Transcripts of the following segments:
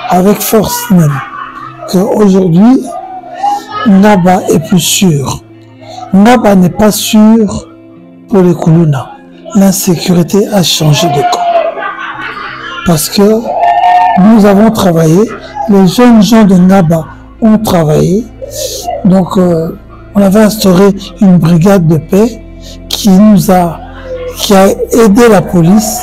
avec force même qu'aujourd'hui, Ngaba est plus sûr. Ngaba n'est pas sûr pour les Koulouna. L'insécurité a changé de camp. Parce que nous avons travaillé, les jeunes gens de Ngaba ont travaillé. Donc, on avait instauré une brigade de paix qui a aidé la police.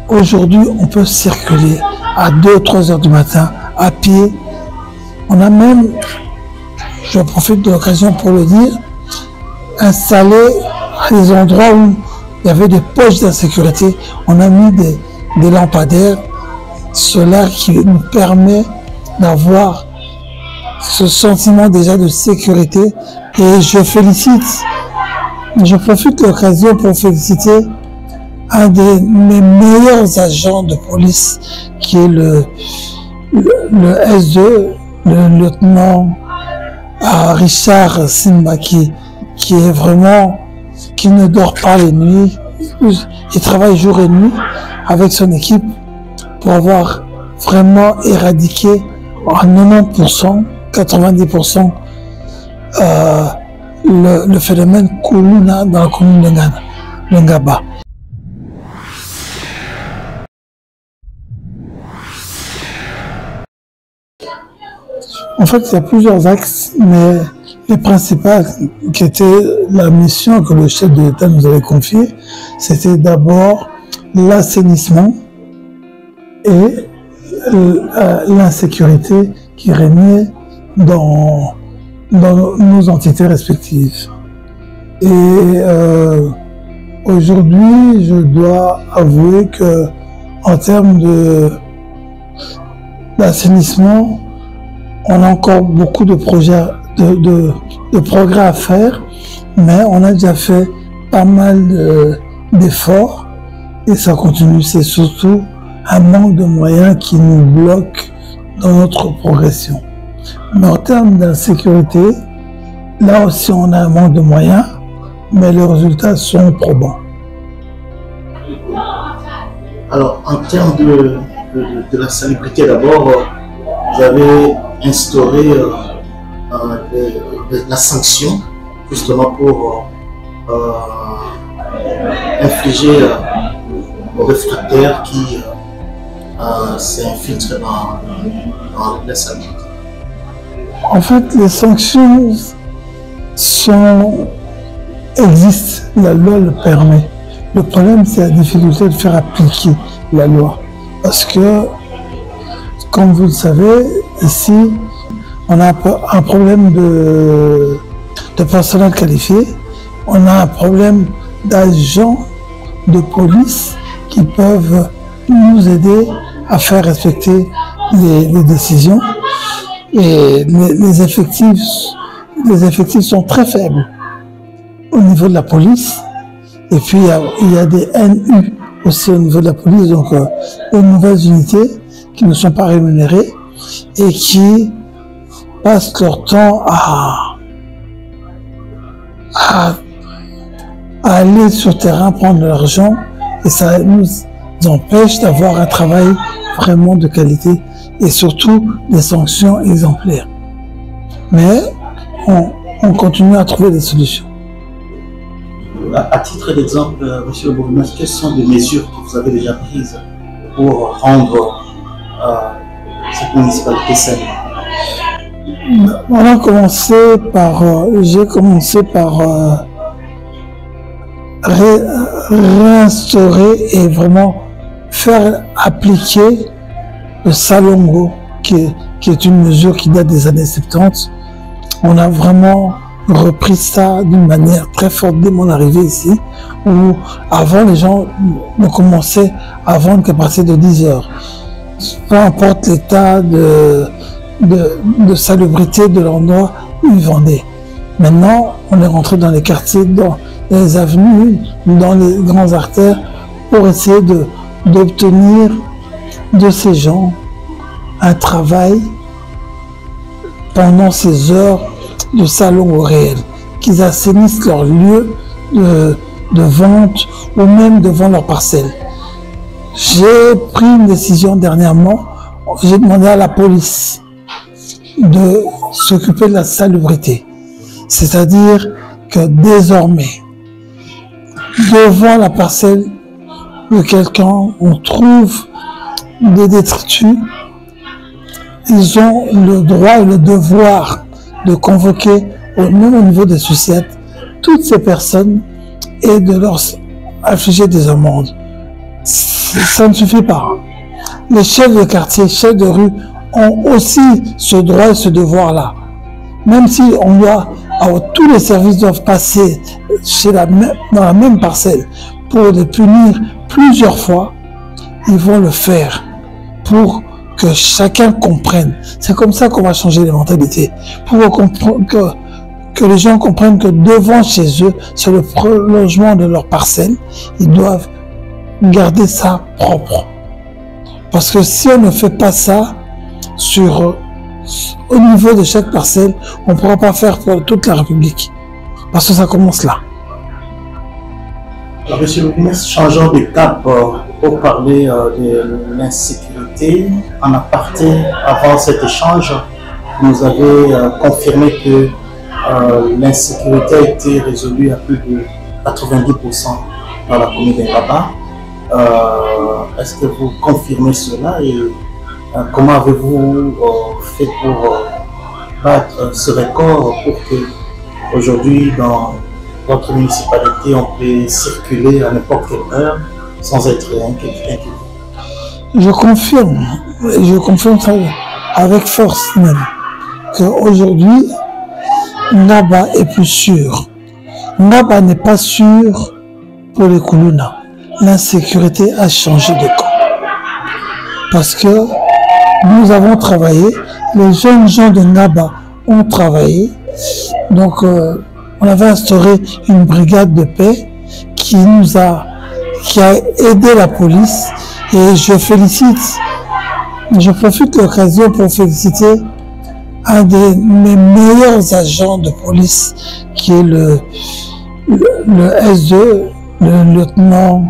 Aujourd'hui, on peut circuler à 2 ou 3 heures du matin à pied. On a même, je profite de l'occasion pour le dire, installé à des endroits où il y avait des poches d'insécurité. On a mis des lampadaires solaires qui nous permet d'avoir ce sentiment déjà de sécurité. Et je profite de l'occasion pour féliciter un de mes meilleurs agents de police qui est le S2, le lieutenant Richard Simbaki, qui est vraiment, qui ne dort pas les nuits. Il travaille jour et nuit avec son équipe pour avoir vraiment éradiqué à 90%, 90% le phénomène Koulouna dans la commune de Ngaba. En fait, il y a plusieurs axes, mais les principales qui étaient la mission que le chef de l'État nous avait confiée, c'était d'abord l'assainissement et l'insécurité qui régnait dans nos entités respectives. Et aujourd'hui, je dois avouer que en termes d'assainissement, on a encore beaucoup de projets, de progrès à faire, mais on a déjà fait pas mal d'efforts et ça continue. C'est surtout un manque de moyens qui nous bloque dans notre progression. Mais en termes d'insécurité, là aussi on a un manque de moyens, mais les résultats sont probants. Alors, en termes de la salubrité, d'abord, vous avez instauré la sanction justement pour infliger aux réfractaires qui s'infiltrent dans la salubrité. En fait, les sanctions existent, la loi le permet. Le problème, c'est la difficulté de faire appliquer la loi. Parce que, comme vous le savez, ici, on a un problème de personnel qualifié, on a un problème d'agents de police qui peuvent nous aider à faire respecter les décisions. Et les effectifs sont très faibles au niveau de la police. Et puis, il y a des NU aussi au niveau de la police, donc des nouvelles unités qui ne sont pas rémunérées et qui passent leur temps à aller sur le terrain prendre de l'argent, et ça nous empêche d'avoir un travail vraiment de qualité et surtout des sanctions exemplaires. Mais on continue à trouver des solutions. À titre d'exemple, monsieur le bourgmestre, quelles sont les mesures que vous avez déjà prises pour rendre cette municipalité saine? On a commencé par, j'ai commencé par réinstaurer et vraiment faire appliquer le Salongo, qui est une mesure qui date des années 70. On a vraiment repris ça d'une manière très forte dès mon arrivée ici, où avant les gens ne commençaient à vendre qu'à partir de 10 heures. Peu importe l'état de salubrité de l'endroit où ils vendaient. Maintenant, on est rentré dans les quartiers, dans les avenues, dans les grandes artères, pour essayer d'obtenir de ces gens un travail pendant ces heures de salon au réel, qu'ils assainissent leur lieu de vente ou même devant leur parcelle. J'ai pris une décision dernièrement j'ai demandé à la police de s'occuper de la salubrité. C'est-à-dire que désormais, devant la parcelle de quelqu'un, on trouve des détritus. Ils ont le droit et le devoir de convoquer, même au niveau des sucettes, toutes ces personnes et de leur infliger des amendes. Ça ne suffit pas. Les chefs de quartier, chefs de rue ont aussi ce droit et ce devoir-là. Même si tous les services doivent passer dans la même parcelle pour les punir plusieurs fois, ils vont le faire pour que chacun comprenne. C'est comme ça qu'on va changer les mentalités. Pour que les gens comprennent que devant chez eux, c'est le prolongement de leur parcelle. Ils doivent garder ça propre. Parce que si on ne fait pas ça au niveau de chaque parcelle, on ne pourra pas faire pour toute la République. Parce que ça commence là. Alors, monsieur le ministre, changeons de cap pour parler de l'insécurité. En aparté, avant cet échange, vous avez confirmé que l'insécurité a été résolue à plus de 90% dans la commune d'Ingaba. Est-ce que vous confirmez cela et comment avez-vous fait pour battre ce record pour que aujourd'hui dans votre municipalité on peut circuler à n'importe quelle heure sans être inquiété? Je confirme ça avec force même, qu'aujourd'hui, Ngaba est plus sûr. Ngaba n'est pas sûr pour les Kuluna. L'insécurité a changé de camp. Parce que nous avons travaillé, les jeunes gens de Ngaba ont travaillé. Donc, on avait instauré une brigade de paix qui a aidé la police. Et je profite de l'occasion pour féliciter un de mes meilleurs agents de police, qui est le S2, le lieutenant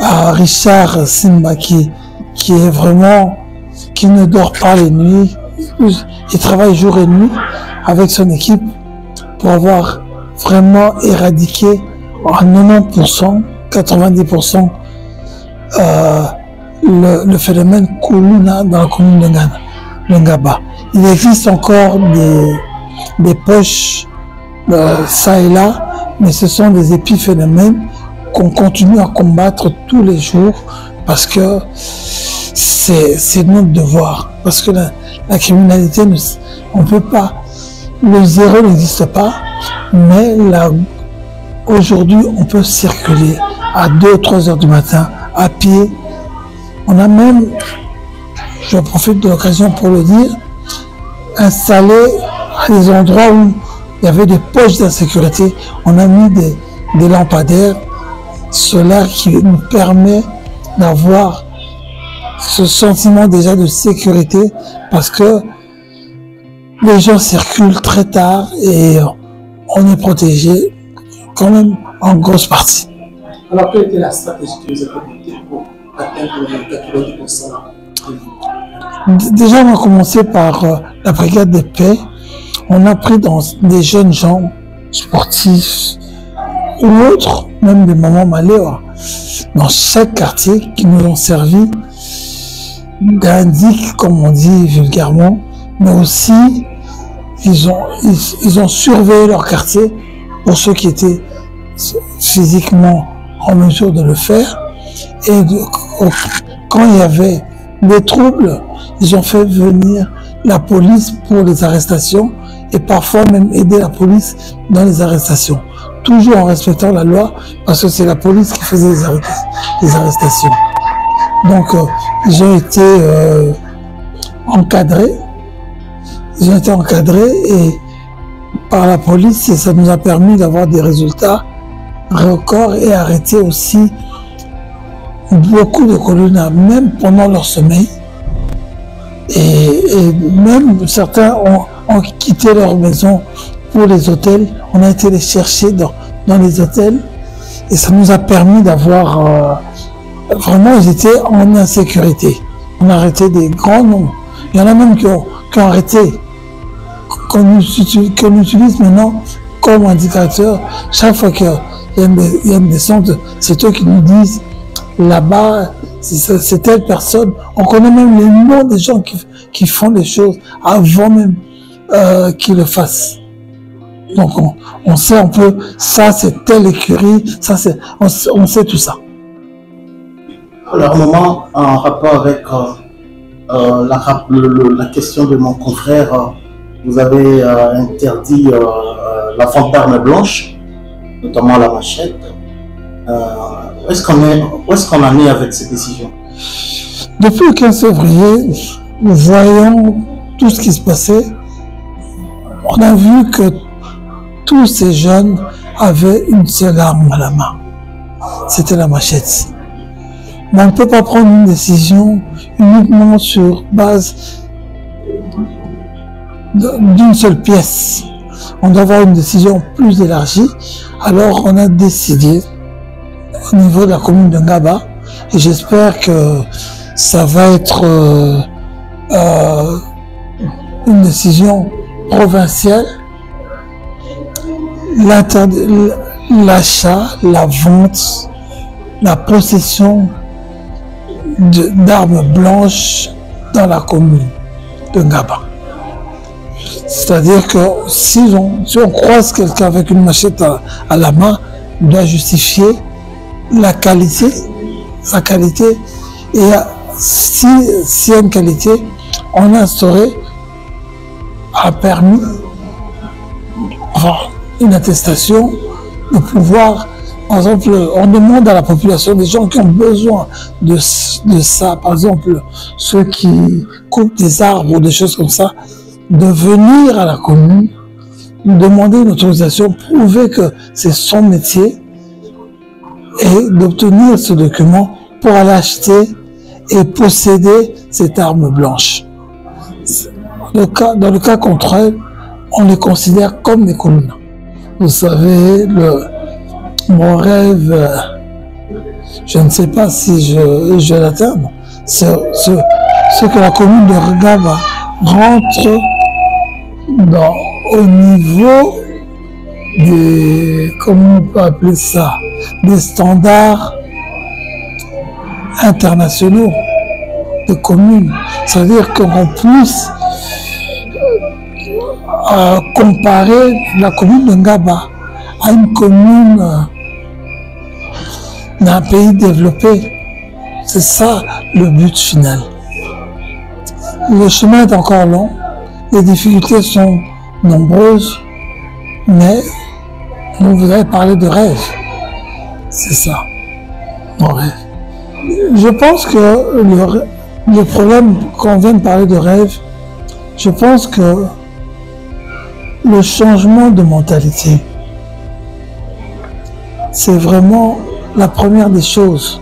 Richard Simbaki, qui ne dort pas les nuits. Il travaille jour et nuit avec son équipe pour avoir vraiment éradiqué à 90%, 90% le phénomène Kuluna dans la commune de Ngaba. Il existe encore des poches ça et là, mais ce sont des épiphénomènes qu'on continue à combattre tous les jours parce que c'est notre devoir. Parce que la criminalité, on ne peut pas, le zéro n'existe pas, mais aujourd'hui, on peut circuler à 2 ou 3 heures du matin, à pied. On a même, je profite de l'occasion pour le dire, installé à des endroits où il y avait des poches d'insécurité. On a mis des lampadaires solaires qui nous permet d'avoir ce sentiment déjà de sécurité parce que les gens circulent très tard et on est protégé quand même en grosse partie. Alors, quelle était la stratégie que vous avez adoptée pour atteindre les 90%? Déjà, on a commencé par la brigade de paix. On a pris dans des jeunes gens sportifs ou autres, même des mamans maléois, dans chaque quartier qui nous ont servi d'indic, comme on dit vulgairement, mais aussi ils ont surveillé leur quartier pour ceux qui étaient physiquement en mesure de le faire. Et quand il y avait des troubles, ils ont fait venir la police pour les arrestations et parfois même aider la police dans les arrestations. Toujours en respectant la loi parce que c'est la police qui faisait les arrestations. Donc ils ont été encadrés. Ils ont été encadrés et par la police et ça nous a permis d'avoir des résultats records et arrêter aussi beaucoup de Kuluna, même pendant leur sommeil. Et même certains ont quitté leur maison pour les hôtels. On a été les chercher dans les hôtels et ça nous a permis d'avoir vraiment, ils étaient en insécurité. On a arrêté des grands noms. Il y en a même qui ont arrêté, qu'on utilise maintenant comme indicateur. Chaque fois qu'il y a une descente, c'est eux qui nous disent là-bas, c'est telle personne. On connaît même les noms des gens qui font les choses avant même qu'ils le fassent. Donc on sait un peu, ça c'est telle écurie, ça c'est, on sait tout ça. Alors, un moment en rapport avec la question de mon confrère, vous avez interdit la vente d'armes blanches, notamment la machette. Où est-ce qu'on en est avec ces décisions? Depuis le 15 février, nous voyons tout ce qui se passait. On a vu que tous ces jeunes avaient une seule arme à la main. C'était la machette. Mais on ne peut pas prendre une décision uniquement sur base d'une seule pièce. On doit avoir une décision plus élargie. Alors on a décidé au niveau de la commune de Ngaba, et j'espère que ça va être une décision provinciale, l'achat, la vente, la possession d'armes blanches dans la commune de Ngaba. C'est-à-dire que si on croise quelqu'un avec une machette à la main, on doit justifier la qualité, sa qualité, et s'il y a une qualité, on a instauré un permis, une attestation de pouvoir. Par exemple, on demande à la population, des gens qui ont besoin de ça, par exemple, ceux qui coupent des arbres ou des choses comme ça, de venir à la commune, demander une autorisation, prouver que c'est son métier et d'obtenir ce document pour aller acheter et posséder cette arme blanche. Dans le cas contraire, on les considère comme des colonnes. Vous savez, mon rêve, je ne sais pas si je vais l'atteindre, c'est que la commune de Ngaba rentre au niveau des, comment on peut appeler ça, des standards internationaux de communes. C'est-à-dire qu'on puisse comparer la commune de Ngaba à une commune d'un pays développé. C'est ça le but final. Le chemin est encore long, les difficultés sont nombreuses, mais on voudrait parler de rêve. C'est ça, mon rêve. Je pense que le problème, quand on vient de parler de rêve, je pense que le changement de mentalité, c'est vraiment la première des choses.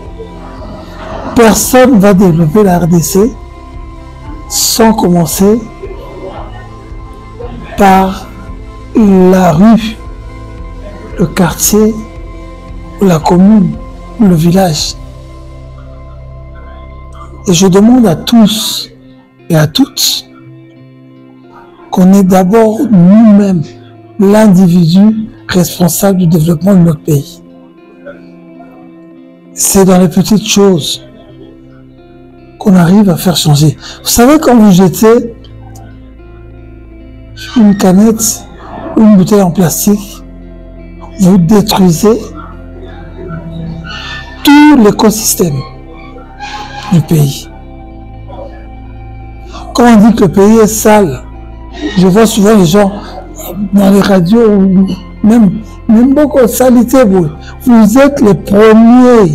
Personne ne va développer la RDC sans commencer par la rue, le quartier, la commune, le village. Et je demande à tous et à toutes qu'on est d'abord nous-mêmes l'individu responsable du développement de notre pays. C'est dans les petites choses qu'on arrive à faire changer. Vous savez, quand vous jetez une canette ou une bouteille en plastique, vous détruisez tout l'écosystème du pays. Quand on dit que le pays est sale, je vois souvent les gens dans les radios, même beaucoup de saleté, vous êtes les premiers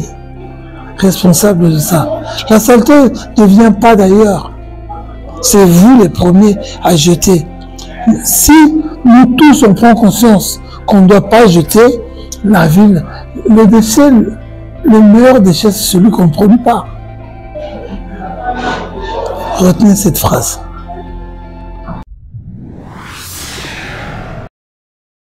responsables de ça. La saleté ne vient pas d'ailleurs. C'est vous les premiers à jeter. Si nous tous on prend conscience qu'on ne doit pas jeter, la ville, le déchet, le meilleur déchet, c'est celui qu'on ne produit pas. Retenez cette phrase.